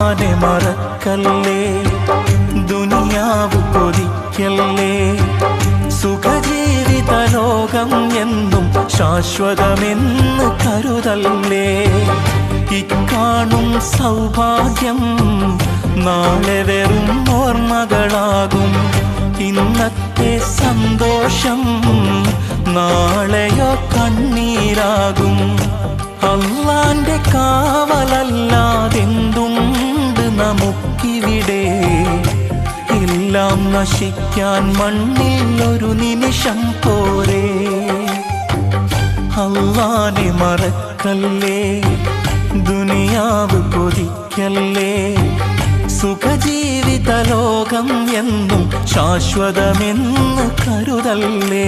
അല്ലാഹുവിനെ മറക്കല്ലേ, ദുനിയാവ് കൊതിക്കല്ലേ. സുഖജീവിത ലോകം എന്നും ശാശ്വതമെന്ന് കരുതല്ലേ. ഇക്കാണും സൗഭാഗ്യം നാളെ വെറും ഓർമ്മകളാകും. ഇന്നത്തെ സന്തോഷം നാളെയോ കണ്ണീരാകും. അല്ലാന്റെ കാവലല്ലാതെന്തുണ്ട് നമുക്കിവിടെ? എല്ലാം നശിക്കാൻ മണ്ണിൽ ഒരു നിമിഷം പോരെ. അല്ലാഹുവിനെ മറക്കല്ലേ, ദുനിയാവ് കൊതിക്കല്ലേ. സുഖജീവിത ലോകം എന്നും ശാശ്വതമെന്ന് കരുതല്ലേ.